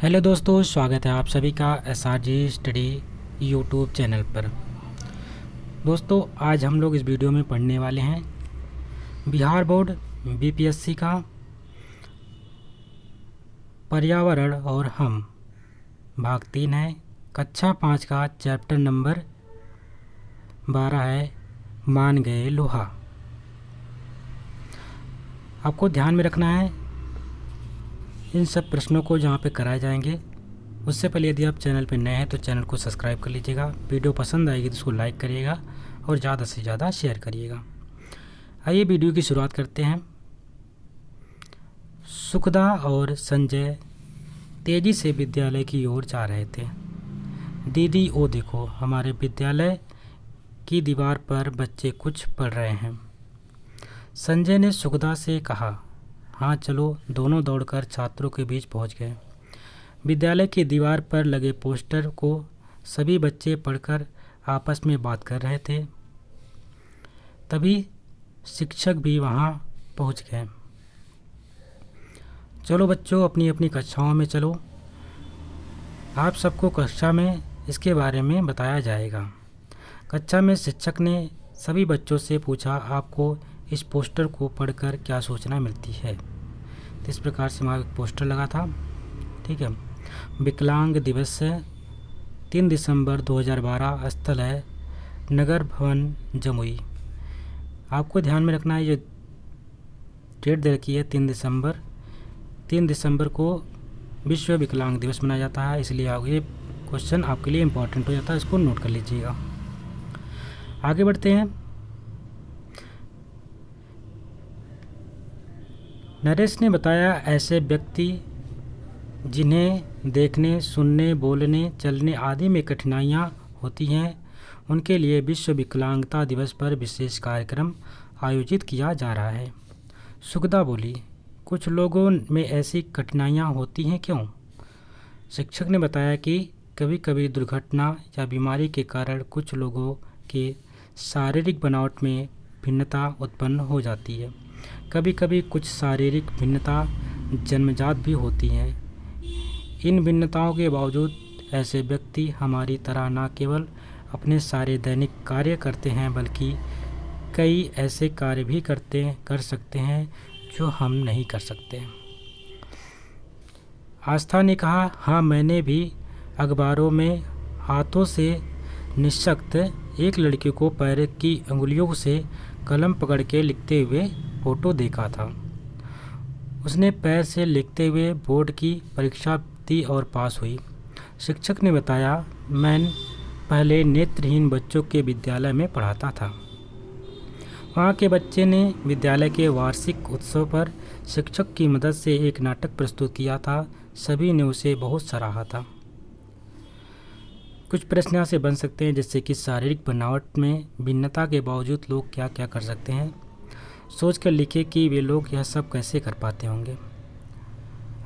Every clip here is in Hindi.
हेलो दोस्तों, स्वागत है आप सभी का SRG स्टडी यूट्यूब चैनल पर। दोस्तों, आज हम लोग इस वीडियो में पढ़ने वाले हैं बिहार बोर्ड BPSC का पर्यावरण और हम भाग 3 है। कक्षा 5 का चैप्टर नंबर 12 है, मान गए लोहा। आपको ध्यान में रखना है इन सब प्रश्नों को जहाँ पे कराए जाएंगे। उससे पहले यदि आप चैनल पर नए हैं तो चैनल को सब्सक्राइब कर लीजिएगा। वीडियो पसंद आएगी तो उसको लाइक करिएगा और ज़्यादा से ज़्यादा शेयर करिएगा। आइए वीडियो की शुरुआत करते हैं। सुखदा और संजय तेज़ी से विद्यालय की ओर जा रहे थे। दीदी, ओ देखो, हमारे विद्यालय की दीवार पर बच्चे कुछ पढ़ रहे हैं। संजय ने सुखदा से कहा। हाँ चलो। दोनों दौड़कर छात्रों के बीच पहुंच गए। विद्यालय की दीवार पर लगे पोस्टर को सभी बच्चे पढ़कर आपस में बात कर रहे थे। तभी शिक्षक भी वहां पहुंच गए। चलो बच्चों, अपनी अपनी कक्षाओं में चलो। आप सबको कक्षा में इसके बारे में बताया जाएगा। कक्षा में शिक्षक ने सभी बच्चों से पूछा, आपको इस पोस्टर को पढ़कर क्या सूचना मिलती है। तो इस प्रकार से वहाँ एक पोस्टर लगा था। ठीक है। विकलांग दिवस 3 दिसंबर 2012, स्थल है नगर भवन जमुई। आपको ध्यान में रखना है, ये डेट दे रखी है 3 दिसंबर को विश्व विकलांग दिवस मनाया जाता है, इसलिए ये क्वेश्चन आपके लिए इम्पोर्टेंट हो जाता है, इसको नोट कर लीजिएगा। आगे बढ़ते हैं। नरेश ने बताया, ऐसे व्यक्ति जिन्हें देखने, सुनने, बोलने, चलने आदि में कठिनाइयाँ होती हैं, उनके लिए विश्व विकलांगता दिवस पर विशेष कार्यक्रम आयोजित किया जा रहा है। सुखदा बोली, कुछ लोगों में ऐसी कठिनाइयाँ होती हैं क्यों? शिक्षक ने बताया कि कभी कभी दुर्घटना या बीमारी के कारण कुछ लोगों के शारीरिक बनावट में भिन्नता उत्पन्न हो जाती है। कभी कभी कुछ शारीरिक भिन्नता जन्मजात भी होती हैं। इन भिन्नताओं के बावजूद ऐसे व्यक्ति हमारी तरह न केवल अपने सारे दैनिक कार्य करते हैं, बल्कि कई ऐसे कार्य भी कर सकते हैं जो हम नहीं कर सकते। आस्था ने कहा, हाँ, मैंने भी अखबारों में हाथों से निःशक्त एक लड़की को पैर की अंगुलियों से कलम पकड़ के लिखते हुए फोटो देखा था। उसने पैर से लिखते हुए बोर्ड की परीक्षा दी और पास हुई। शिक्षक ने बताया, मैं पहले नेत्रहीन बच्चों के विद्यालय में पढ़ाता था। वहाँ के बच्चे ने विद्यालय के वार्षिक उत्सव पर शिक्षक की मदद से एक नाटक प्रस्तुत किया था। सभी ने उसे बहुत सराहा था। कुछ प्रश्न यहाँ से बन सकते हैं, जैसे कि शारीरिक बनावट में भिन्नता के बावजूद लोग क्या क्या कर सकते हैं। सोच कर लिखे कि वे लोग यह सब कैसे कर पाते होंगे।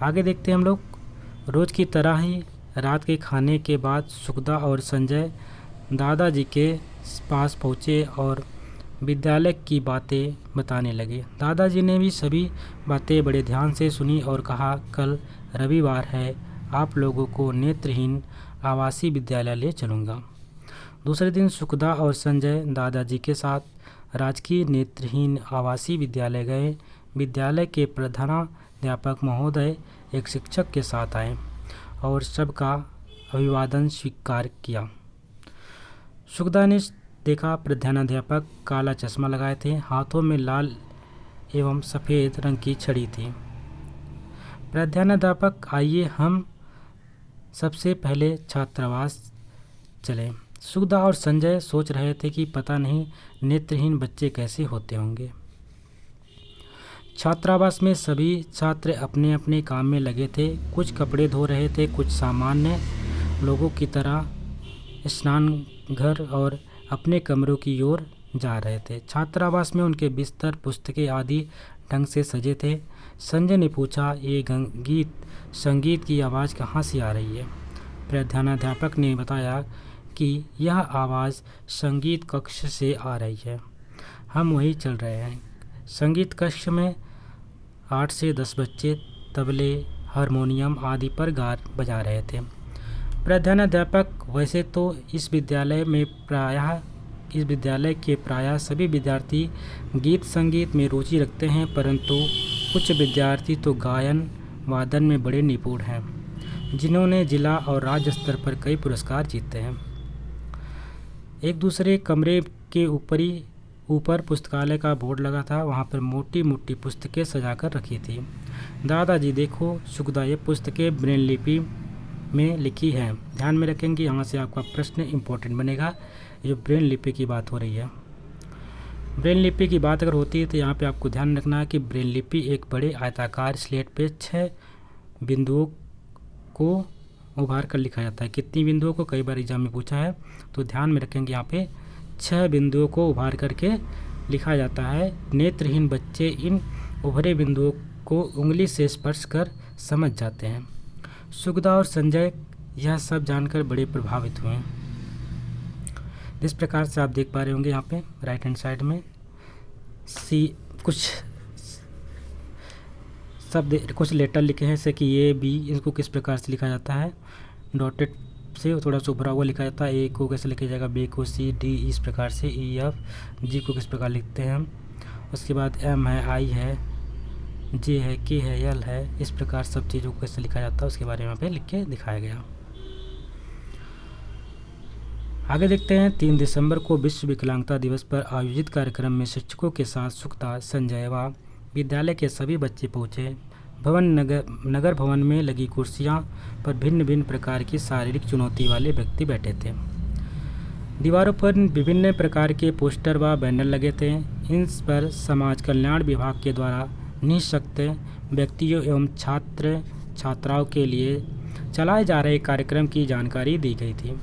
आगे देखते हैं हम लोग। रोज़ की तरह ही रात के खाने के बाद सुखदा और संजय दादाजी के पास पहुँचे और विद्यालय की बातें बताने लगे। दादाजी ने भी सभी बातें बड़े ध्यान से सुनी और कहा, कल रविवार है, आप लोगों को नेत्रहीन आवासीय विद्यालय ले चलूँगा। दूसरे दिन सुखदा और संजय दादाजी के साथ राजकीय नेत्रहीन आवासीय विद्यालय गए। विद्यालय के प्रधानाध्यापक महोदय एक शिक्षक के साथ आए और सबका अभिवादन स्वीकार किया। सुखदा ने देखा, प्रधानाध्यापक काला चश्मा लगाए थे, हाथों में लाल एवं सफ़ेद रंग की छड़ी थी। प्रधानाध्यापक, आइए हम सबसे पहले छात्रावास चले। सुखदा और संजय सोच रहे थे कि पता नहीं नेत्रहीन बच्चे कैसे होते होंगे। छात्रावास में सभी छात्र अपने अपने काम में लगे थे। कुछ कपड़े धो रहे थे, कुछ सामान्य लोगों की तरह स्नान घर और अपने कमरों की ओर जा रहे थे। छात्रावास में उनके बिस्तर, पुस्तकें आदि ढंग से सजे थे। संजय ने पूछा, ये संगीत की आवाज़ कहाँ से आ रही है? प्रधानाध्यापक ने बताया कि यह आवाज़ संगीत कक्ष से आ रही है, हम वहीं चल रहे हैं। संगीत कक्ष में 8 से 10 बच्चे तबले, हारमोनियम आदि पर बजा रहे थे। प्रधानाध्यापक वैसे तो इस विद्यालय के प्रायः सभी विद्यार्थी गीत संगीत में रुचि रखते हैं, परंतु कुछ विद्यार्थी तो गायन वादन में बड़े निपुण हैं, जिन्होंने जिला और राज्य स्तर पर कई पुरस्कार जीते हैं। एक दूसरे कमरे के ऊपर पुस्तकालय का बोर्ड लगा था। वहाँ पर मोटी मोटी पुस्तकें सजाकर रखी थी। दादाजी देखो शुक्दा, ये पुस्तकें ब्रेल लिपि में लिखी हैं। ध्यान में रखेंगे, यहाँ से आपका प्रश्न इम्पोर्टेंट बनेगा। ये ब्रेल लिपि की बात हो रही है। ब्रेल लिपि की बात अगर होती है तो यहाँ पे आपको ध्यान रखना है कि ब्रेल लिपि एक बड़े आयताकार स्लेट पे 6 बिंदुओं को उभार कर लिखा जाता है। कितनी बिंदुओं को, कई बार एग्जाम में पूछा है, तो ध्यान में रखेंगे यहाँ पे 6 बिंदुओं को उभार करके लिखा जाता है। नेत्रहीन बच्चे इन उभरे बिंदुओं को उंगली से स्पर्श कर समझ जाते हैं। सुखदा और संजय यह सब जानकर बड़े प्रभावित हुए। जिस प्रकार से आप देख पा रहे होंगे यहाँ पे राइट हैंड साइड में कुछ शब्द, कुछ लेटर लिखे हैं, जैसे कि ए बी, इसको किस प्रकार से लिखा जाता है, डॉटेड से थोड़ा सा उभरा हुआ लिखा जाता है। ए को कैसे लिखा जाएगा, बी को सी, डी इस प्रकार से, ई एफ, जी को किस प्रकार लिखते हैं। उसके बाद एम है, आई है, जे है, के है, एल है, इस प्रकार सब चीज़ों को कैसे लिखा जाता है उसके बारे में यहाँ पे लिख के दिखाया गया। आगे देखते हैं। 3 दिसंबर को विश्व विकलांगता दिवस पर आयोजित कार्यक्रम में शिक्षकों के साथ सुखदा, संजय व विद्यालय के सभी बच्चे पहुँचे। नगर भवन में लगी कुर्सियां पर भिन्न भिन्न प्रकार की शारीरिक चुनौती वाले व्यक्ति बैठे थे। दीवारों पर विभिन्न प्रकार के पोस्टर व बैनर लगे थे। इन पर समाज कल्याण विभाग के द्वारा निःशक्त व्यक्तियों एवं छात्र छात्राओं के लिए चलाए जा रहे कार्यक्रम की जानकारी दी गई थी।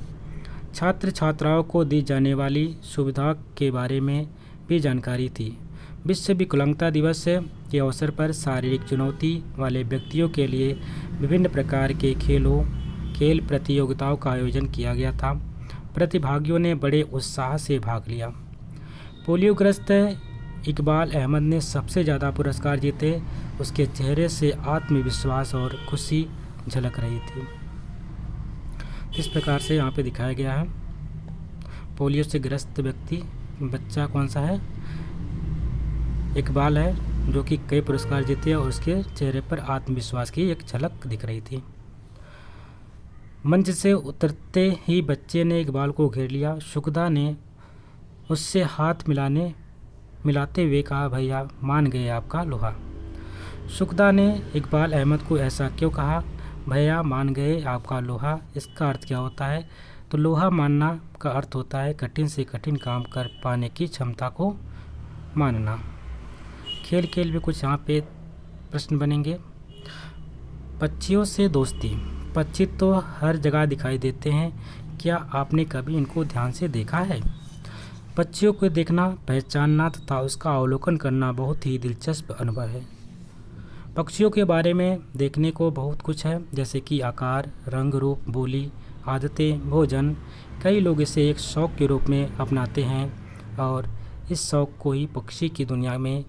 छात्र छात्राओं को दी जाने वाली सुविधा के बारे में भी जानकारी थी। विश्व विकलांगता दिवस के अवसर पर शारीरिक चुनौती वाले व्यक्तियों के लिए विभिन्न प्रकार के खेल प्रतियोगिताओं का आयोजन किया गया था। प्रतिभागियों ने बड़े उत्साह से भाग लिया। पोलियोग्रस्त इकबाल अहमद ने सबसे ज़्यादा पुरस्कार जीते। उसके चेहरे से आत्मविश्वास और खुशी झलक रही थी। इस प्रकार से यहाँ पे दिखाया गया है। पोलियो से ग्रस्त बच्चा कौन सा है, इकबाल है, जो कि कई पुरस्कार जीते और उसके चेहरे पर आत्मविश्वास की एक झलक दिख रही थी। मंच से उतरते ही बच्चे ने इकबाल को घेर लिया। शुक्दा ने उससे हाथ मिलाते हुए कहा, भैया मान गए आपका लोहा। शुक्दा ने इकबाल अहमद को ऐसा क्यों कहा, भैया मान गए आपका लोहा, इसका अर्थ क्या होता है? तो लोहा मानना का अर्थ होता है कठिन से कठिन काम कर पाने की क्षमता को मानना। खेल में कुछ यहाँ पे प्रश्न बनेंगे। पक्षियों से दोस्ती। पक्षी तो हर जगह दिखाई देते हैं, क्या आपने कभी इनको ध्यान से देखा है? पक्षियों को देखना, पहचानना तथा उसका अवलोकन करना बहुत ही दिलचस्प अनुभव है। पक्षियों के बारे में देखने को बहुत कुछ है, जैसे कि आकार, रंग, रूप, बोली, आदतें, भोजन। कई लोग इसे एक शौक़ के रूप में अपनाते हैं और इस शौक़ को ही पक्षी की दुनिया में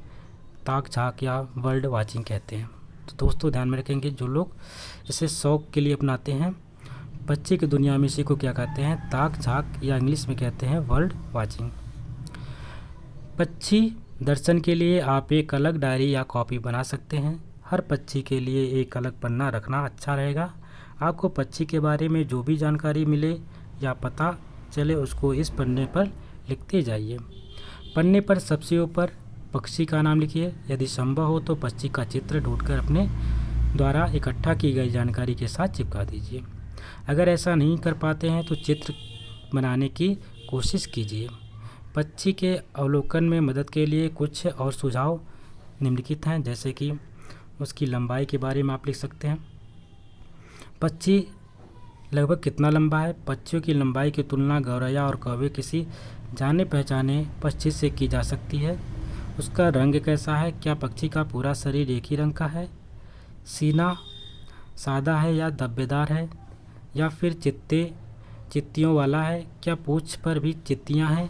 ताक झाँक या बर्ड वाचिंग कहते हैं। तो दोस्तों ध्यान में रखेंगे, जो लोग इसे शौक़ के लिए अपनाते हैं, पक्षी की दुनिया में इसी को क्या कहते हैं, ताक झाँक, या इंग्लिश में कहते हैं बर्ड वाचिंग। पक्षी दर्शन के लिए आप एक अलग डायरी या कॉपी बना सकते हैं। हर पक्षी के लिए एक अलग पन्ना रखना अच्छा रहेगा। आपको पक्षी के बारे में जो भी जानकारी मिले या पता चले उसको इस पन्ने पर लिखते जाइए। पन्ने पर सबसे ऊपर पक्षी का नाम लिखिए। यदि संभव हो तो पक्षी का चित्र ढूंढकर अपने द्वारा इकट्ठा की गई जानकारी के साथ चिपका दीजिए। अगर ऐसा नहीं कर पाते हैं तो चित्र बनाने की कोशिश कीजिए। पक्षी के अवलोकन में मदद के लिए कुछ और सुझाव निम्नलिखित हैं, जैसे कि उसकी लंबाई के बारे में आप लिख सकते हैं। पक्षी लगभग कितना लंबा है? पक्षियों की लंबाई की तुलना गौरैया और कौवे किसी जाने पहचाने पक्षी से की जा सकती है। उसका रंग कैसा है? क्या पक्षी का पूरा शरीर एक ही रंग का है? सीना सादा है या धब्बेदार है, या फिर चित्तियों वाला है? क्या पूंछ पर भी चित्तियां हैं?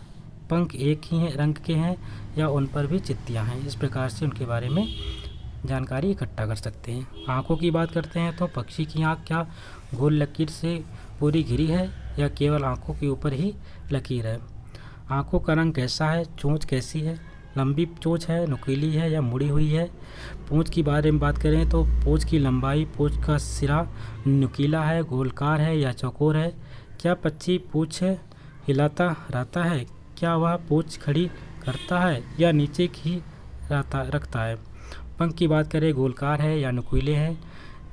पंख एक ही रंग के हैं या उन पर भी चित्तियां हैं? इस प्रकार से उनके बारे में जानकारी इकट्ठा कर सकते हैं। आँखों की बात करते हैं तो पक्षी की आँख क्या गोल लकीर से पूरी घिरी है या केवल आँखों के ऊपर ही लकीर है? आँखों का रंग कैसा है? चोंच कैसी है? लंबी चोंच है, नुकीली है या मुड़ी हुई है? पूँछ की बारे में बात करें तो पूँछ की लंबाई, पूँछ का सिरा नुकीला है, गोलाकार है या चौकोर है? क्या पक्षी पूँछ हिलाता रहता है? क्या वह पूँछ खड़ी करता है या नीचे ही रखता है? पंख की बात करें, गोलाकार है या नुकीले हैं?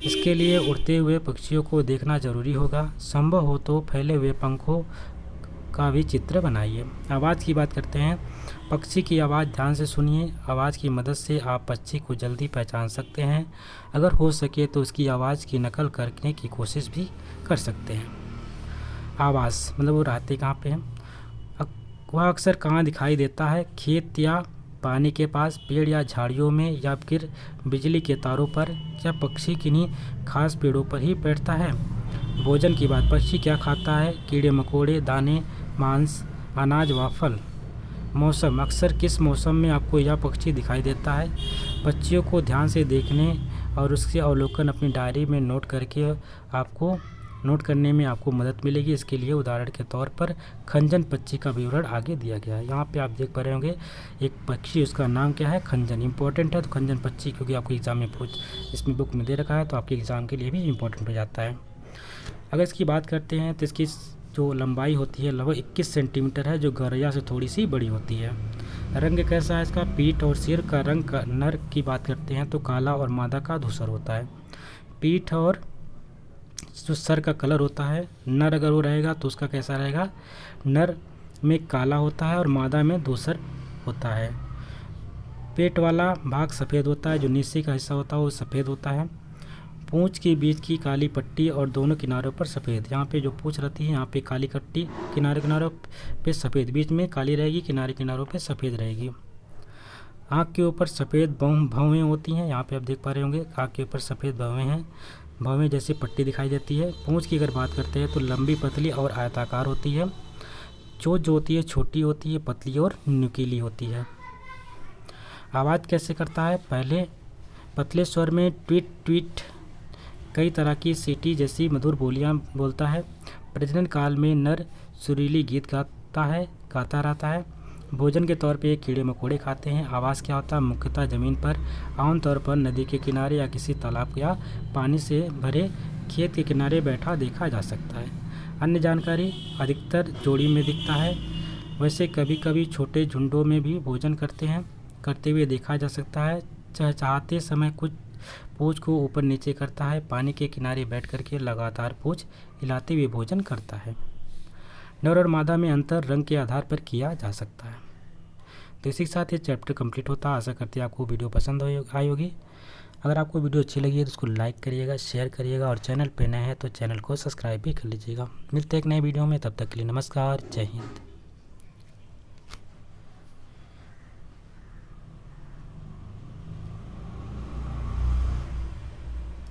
इसके लिए उड़ते हुए पक्षियों को देखना जरूरी होगा। संभव हो तो फैले हुए पंखों का भी चित्र बनाइए। आवाज़ की बात करते हैं। पक्षी की आवाज़ ध्यान से सुनिए। आवाज़ की मदद से आप पक्षी को जल्दी पहचान सकते हैं। अगर हो सके तो उसकी आवाज़ की नकल करने की कोशिश भी कर सकते हैं। आवाज़ मतलब वो रहते कहाँ पे हैं? वह अक्सर कहाँ दिखाई देता है? खेत या पानी के पास, पेड़ या झाड़ियों में या फिर बिजली के तारों पर? क्या पक्षी किन्हीं खास पेड़ों पर ही बैठता है? भोजन की बात, पक्षी क्या खाता है? कीड़े मकोड़े, दाने, मांस, अनाज व फल। मौसम, अक्सर किस मौसम में आपको यह पक्षी दिखाई देता है? पक्षियों को ध्यान से देखने और उसके अवलोकन अपनी डायरी में नोट करने में आपको मदद मिलेगी। इसके लिए उदाहरण के तौर पर खंजन पक्षी का विवरण आगे दिया गया है। यहाँ पे आप देख पा रहे होंगे एक पक्षी, उसका नाम क्या है? खंजन। इंपॉर्टेंट है तो खंजन पक्षी, क्योंकि आपको एग्जाम में इसमें बुक में दे रखा है तो आपके एग्ज़ाम के लिए भी इम्पोर्टेंट हो जाता है। अगर इसकी बात करते हैं तो इसकी जो लंबाई होती है लगभग 21 सेंटीमीटर है, जो गौरैया से थोड़ी सी बड़ी होती है। रंग कैसा है इसका? पीठ और सिर का रंग नर की बात करते हैं तो काला और मादा का धूसर होता है। पीठ और जो सर का कलर होता है, नर अगर वो रहेगा तो उसका कैसा रहेगा? नर में काला होता है और मादा में धूसर होता है। पेट वाला भाग सफ़ेद होता है, जो नीचे का हिस्सा होता है वो सफ़ेद होता है। पूँछ के बीच की काली पट्टी और दोनों किनारों पर सफ़ेद। यहाँ पे जो पूँछ रहती है यहाँ पे काली पट्टी, किनारों पे सफ़ेद, बीच में काली रहेगी, किनारों पे सफ़ेद रहेगी। आँख के ऊपर सफ़ेद भौवें होती हैं। यहाँ पे आप देख पा रहे होंगे आँख के ऊपर सफ़ेद भौवें हैं, भौवें जैसी पट्टी दिखाई देती है। पूँछ की अगर बात करते हैं तो लंबी, पतली और आयताकार होती है। चोंच जो होती है छोटी होती है, पतली और नुकीली होती है। आवाज़ कैसे करता है? पहले पतले स्वर में ट्वीट ट्वीट, कई तरह की सीटी जैसी मधुर बोलियां बोलता है। प्रजनन काल में नर सुरीली गीत गाता रहता है। भोजन के तौर पे कीड़े मकोड़े खाते हैं। आवास क्या होता है? मुख्यतः ज़मीन पर, आमतौर पर नदी के किनारे या किसी तालाब या पानी से भरे खेत के किनारे बैठा देखा जा सकता है। अन्य जानकारी, अधिकतर जोड़ी में दिखता है। वैसे कभी कभी छोटे झुंडों में भी भोजन करते हुए देखा जा सकता है। चहचहाते समय कुछ पूँछ को ऊपर नीचे करता है। पानी के किनारे बैठ करके लगातार पूँछ हिलाते हुए भोजन करता है। नर और मादा में अंतर रंग के आधार पर किया जा सकता है। तो इसी के साथ ये चैप्टर कंप्लीट होता है। आशा करते हैं आपको वीडियो पसंद आई होगी। अगर आपको वीडियो अच्छी लगी है तो उसको लाइक करिएगा, शेयर करिएगा और चैनल पे नए हैं तो चैनल को सब्सक्राइब भी कर लीजिएगा। मिलते हैं एक नए वीडियो में, तब तक के लिए नमस्कार, जय हिंद।